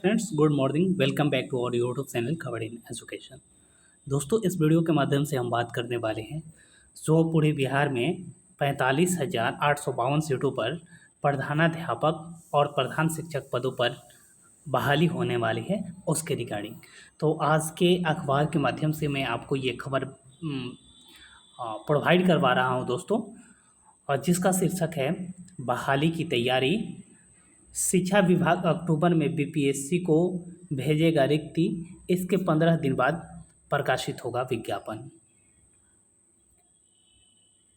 Friends, good morning. Welcome back to our YouTube channel Khabar in education. दोस्तों, इस video के माध्यम से हम बात करने वाले हैं जो पूरे बिहार में 45,852 सीटों पर प्रधानाध्यापक और प्रधान शिक्षक पदों पर बहाली होने वाली है, उसके रिगार्डिंग। तो आज के अखबार के माध्यम से मैं आपको ये खबर प्रोवाइड करवा रहा हूँ दोस्तों, और जिसका शीर्षक है बहाली की तैयारी। शिक्षा विभाग अक्टूबर में बीपीएससी को भेजेगा रिक्ति, इसके 15 दिन बाद प्रकाशित होगा विज्ञापन।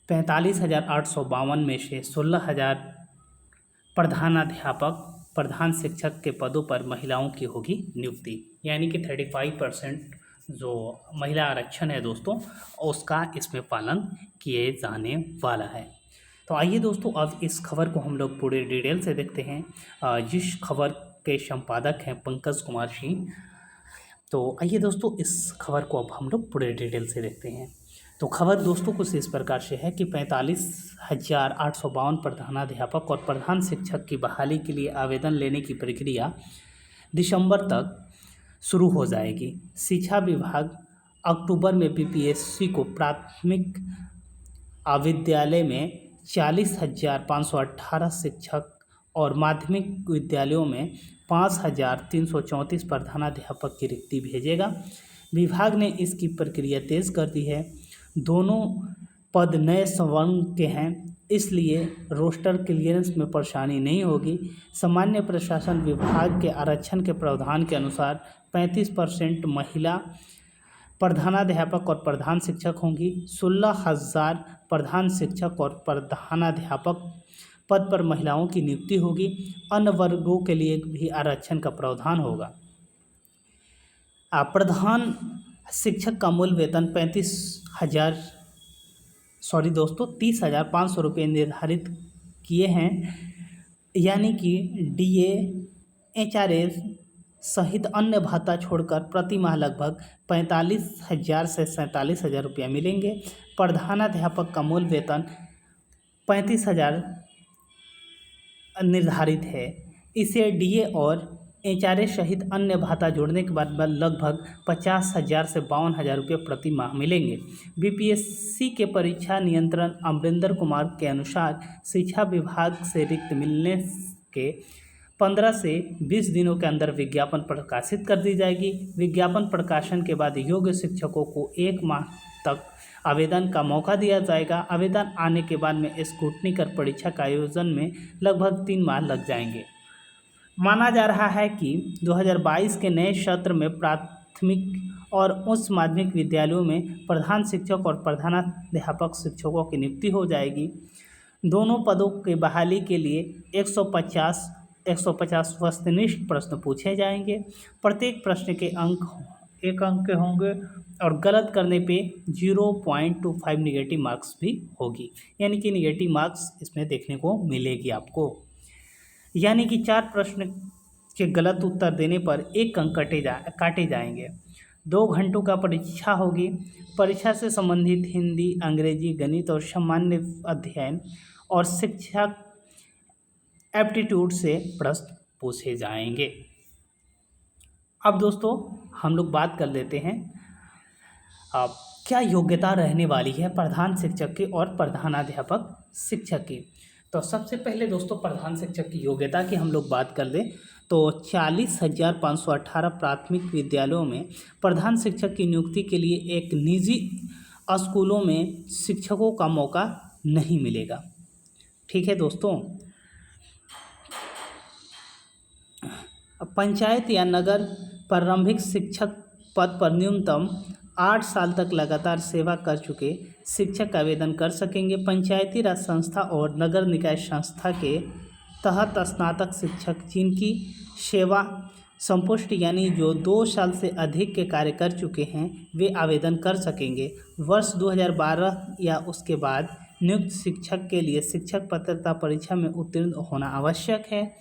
45,852 में से 16,000 प्रधानाध्यापक प्रधान शिक्षक के पदों पर महिलाओं की होगी नियुक्ति, यानी कि 35% जो महिला आरक्षण है दोस्तों, उसका इसमें पालन किए जाने वाला है। तो आइए दोस्तों, अब इस खबर को हम लोग पूरे डिटेल से देखते हैं। जिस खबर के संपादक हैं पंकज कुमार सिंह। तो आइए दोस्तों, इस खबर को अब हम लोग पूरे डिटेल से देखते हैं। तो खबर दोस्तों कुछ इस प्रकार से है कि 45,852 प्रधानाध्यापक और प्रधान शिक्षक की बहाली के लिए आवेदन लेने की प्रक्रिया दिसंबर तक शुरू हो जाएगी। शिक्षा विभाग अक्टूबर में बीपीएससी को प्राथमिक विद्यालय में 40,518 शिक्षक और माध्यमिक विद्यालयों में 5,334 प्रधानाध्यापक की रिक्ति भेजेगा। विभाग ने इसकी प्रक्रिया तेज कर दी है। दोनों पद नए स्वर्ण के हैं, इसलिए रोस्टर क्लियरेंस में परेशानी नहीं होगी। सामान्य प्रशासन विभाग के आरक्षण के प्रावधान के अनुसार 35% महिला प्रधानाध्यापक और प्रधान शिक्षक होंगी। 16,000 प्रधान शिक्षक और प्रधानाध्यापक पद पर महिलाओं की नियुक्ति होगी। अन्य वर्गों के लिए भी आरक्षण का प्रावधान होगा। प्रधान शिक्षक का मूल वेतन 30,500 रुपये निर्धारित किए हैं, यानी कि डीए, एचआरएस सहित अन्य भत्ता छोड़कर प्रति माह लगभग 45,000 से 47,000 रुपया मिलेंगे। प्रधानाध्यापक का मूल वेतन 35,000 निर्धारित है। इसे डीए और एचआरएस सहित अन्य भत्ता जोड़ने के बाद लगभग 50,000 से 52,000 रुपये प्रति माह मिलेंगे। बीपीएससी के परीक्षा नियंत्रण अमरिंदर कुमार के अनुसार शिक्षा विभाग से रिक्त मिलने के 15 से 20 दिनों के अंदर विज्ञापन प्रकाशित कर दी जाएगी। विज्ञापन प्रकाशन के बाद योग्य शिक्षकों को 1 माह तक आवेदन का मौका दिया जाएगा। आवेदन आने के बाद में स्क्रूटनी कर परीक्षा का आयोजन में लगभग 3 माह लग जाएंगे। माना जा रहा है कि 2022 के नए सत्र में प्राथमिक और उच्च माध्यमिक विद्यालयों में प्रधान शिक्षक और प्रधानाध्यापक शिक्षकों की नियुक्ति हो जाएगी। दोनों पदों की बहाली के लिए 150 वस्तुनिष्ठ प्रश्न पूछे जाएंगे। प्रत्येक प्रश्न के अंक 1 अंक के होंगे और गलत करने पे 0.25 निगेटिव मार्क्स भी होगी, यानी कि निगेटिव मार्क्स इसमें देखने को मिलेगी आपको। यानी कि 4 प्रश्न के गलत उत्तर देने पर 1 अंक काटे जाएंगे। 2 घंटों का परीक्षा होगी। परीक्षा से संबंधित हिंदी, अंग्रेजी, गणित और सामान्य अध्ययन और शिक्षा एप्टीट्यूड से प्रश्न पूछे जाएंगे। अब दोस्तों हम लोग बात कर लेते हैं अब क्या योग्यता रहने वाली है प्रधान शिक्षक की और प्रधानाध्यापक शिक्षक की। तो सबसे पहले दोस्तों प्रधान शिक्षक की योग्यता की हम लोग बात कर लें तो 40,518 प्राथमिक विद्यालयों में प्रधान शिक्षक की नियुक्ति के लिए एक निजी स्कूलों में शिक्षकों का मौका नहीं मिलेगा। ठीक है दोस्तों। पंचायत या नगर प्रारंभिक शिक्षक पद पर न्यूनतम 8 साल तक लगातार सेवा कर चुके शिक्षक आवेदन कर सकेंगे। पंचायती राज संस्था और नगर निकाय संस्था के तहत स्नातक शिक्षक जिनकी सेवा संपुष्टि यानी जो 2 साल से अधिक के कार्य कर चुके हैं वे आवेदन कर सकेंगे। वर्ष 2012 या उसके बाद नियुक्त शिक्षक के लिए शिक्षक पात्रता परीक्षा में उत्तीर्ण होना आवश्यक है।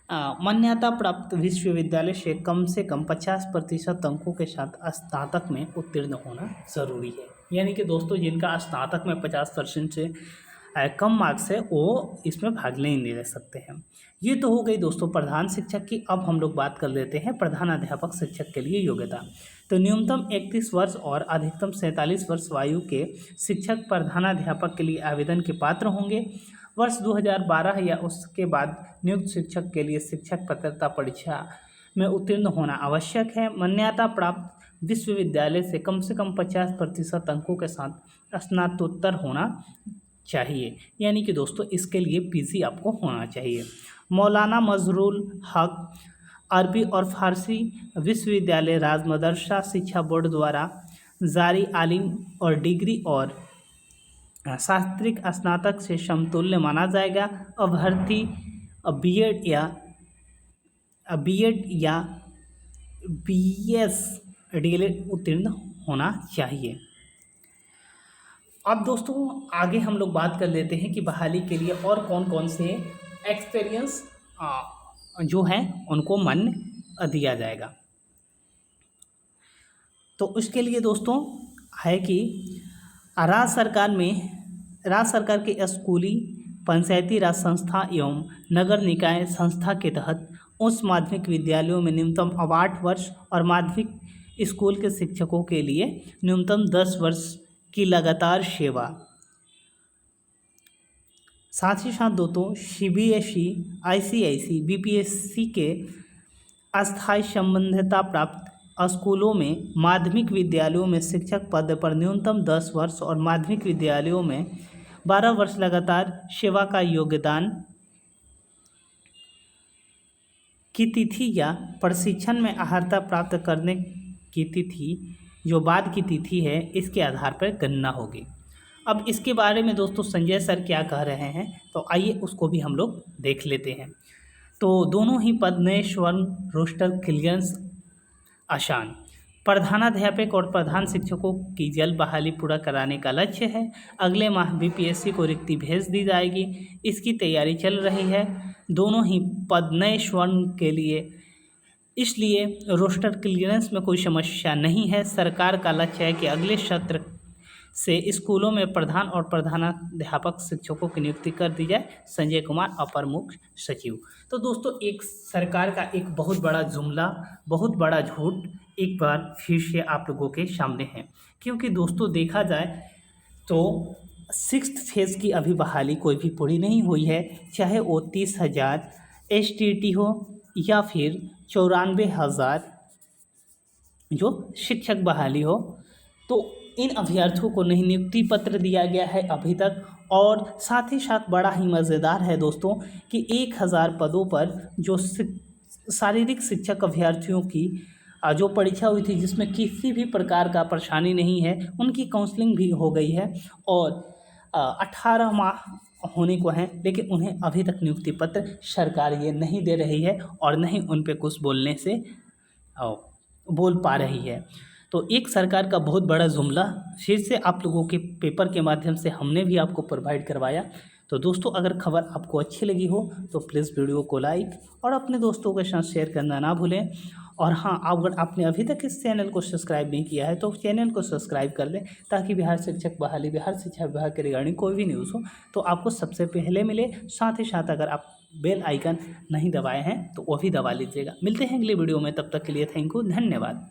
मान्यता प्राप्त विश्वविद्यालय से कम 50% अंकों के साथ स्नातक में उत्तीर्ण होना ज़रूरी है। यानी कि दोस्तों जिनका स्नातक में 50% से कम मार्क्स है वो इसमें भाग नहीं ले सकते हैं। ये तो हो गई दोस्तों प्रधान शिक्षक की। अब हम लोग बात कर लेते हैं प्रधानाध्यापक शिक्षक के लिए योग्यता। तो न्यूनतम 31 वर्ष और अधिकतम 47 वर्ष आयु के शिक्षक प्रधानाध्यापक के लिए आवेदन के पात्र होंगे। वर्ष 2012 या उसके बाद नियुक्त शिक्षक के लिए शिक्षक पात्रता परीक्षा में उत्तीर्ण होना आवश्यक है। मान्यता प्राप्त विश्वविद्यालय से कम 50% अंकों के साथ स्नातकोत्तर होना चाहिए, यानी कि दोस्तों इसके लिए पीजी आपको होना चाहिए। मौलाना मजरूल हक अरबी और फारसी विश्वविद्यालय राज मदरसा शिक्षा बोर्ड द्वारा जारी आलिम और डिग्री और शास्त्रिक स्नातक से समतुल्य माना जाएगा। अभ्यर्थी बीएड या बीएस डीएलएड उत्तीर्ण होना चाहिए। अब दोस्तों आगे हम लोग बात कर लेते हैं कि बहाली के लिए और कौन कौन से एक्सपीरियंस जो हैं उनको मान्य दिया जाएगा। तो उसके लिए दोस्तों है कि राज्य सरकार के स्कूली पंचायती राज संस्था एवं नगर निकाय संस्था के तहत उच्च माध्यमिक विद्यालयों में न्यूनतम 8 वर्ष और माध्यमिक स्कूल के शिक्षकों के लिए न्यूनतम 10 वर्ष की लगातार सेवा। साथ ही साथ दोस्तों सीबीएसई, आईसीएसई, बीपीएससी के अस्थायी संबद्धता प्राप्त स्कूलों में माध्यमिक विद्यालयों में शिक्षक पद पर न्यूनतम 10 वर्ष और माध्यमिक विद्यालयों में 12 वर्ष लगातार सेवा का योगदान की तिथि या प्रशिक्षण में अर्हता प्राप्त करने की तिथि जो बाद की तिथि है इसके आधार पर गणना होगी। अब इसके बारे में दोस्तों संजय सर क्या कह रहे हैं, तो आइए उसको भी हम लोग देख लेते हैं। तो दोनों ही पद नए स्वर्ण रोस्टर क्लियरेंस आसान। प्रधानाध्यापक और प्रधान शिक्षकों की जल्द बहाली पूरा कराने का लक्ष्य है। अगले माह बीपीएससी को रिक्ति भेज दी जाएगी, इसकी तैयारी चल रही है। दोनों ही पद नए स्वर्ण के लिए, इसलिए रोस्टर क्लियरेंस में कोई समस्या नहीं है। सरकार का लक्ष्य है कि अगले सत्र से स्कूलों में प्रधान और प्रधानाध्यापक शिक्षकों की नियुक्ति कर दी जाए। संजय कुमार अपर मुख्य सचिव। तो दोस्तों एक सरकार का एक बहुत बड़ा जुमला, बहुत बड़ा झूठ एक बार फिर से आप लोगों के सामने है, क्योंकि दोस्तों देखा जाए तो 6th फेज़ की अभी बहाली कोई भी पूरी नहीं हुई है, चाहे वो 30,000 STT हो या फिर 94,000 जो शिक्षक बहाली हो। तो इन अभ्यर्थियों को नहीं नियुक्ति पत्र दिया गया है अभी तक। और साथ ही साथ बड़ा ही मज़ेदार है दोस्तों कि 1,000 पदों पर जो शारीरिक शिक्षक अभ्यर्थियों की जो परीक्षा हुई थी जिसमें किसी भी प्रकार का परेशानी नहीं है, उनकी काउंसलिंग भी हो गई है और 18 माह होने को हैं, लेकिन उन्हें अभी तक नियुक्ति पत्र सरकार ये नहीं दे रही है और नहीं उन पे कुछ बोलने से बोल पा रही है। तो एक सरकार का बहुत बड़ा जुमला फिर से आप लोगों के पेपर के माध्यम से हमने भी आपको प्रोवाइड करवाया। तो दोस्तों अगर खबर आपको अच्छी लगी हो तो प्लीज़ वीडियो को लाइक और अपने दोस्तों के साथ शेयर करना ना भूलें। और हाँ, अगर आपने अभी तक इस चैनल को सब्सक्राइब नहीं किया है तो चैनल को सब्सक्राइब कर लें, ताकि बिहार शिक्षक बहाली, बिहार शिक्षा विभाग के रिगार्डिंग कोई भी न्यूज़ हो तो आपको सबसे पहले मिले। साथ ही साथ अगर आप बेल आइकन नहीं दबाए हैं तो वो भी दबा लीजिएगा। मिलते हैं अगले वीडियो में, तब तक के लिए थैंक यू, धन्यवाद।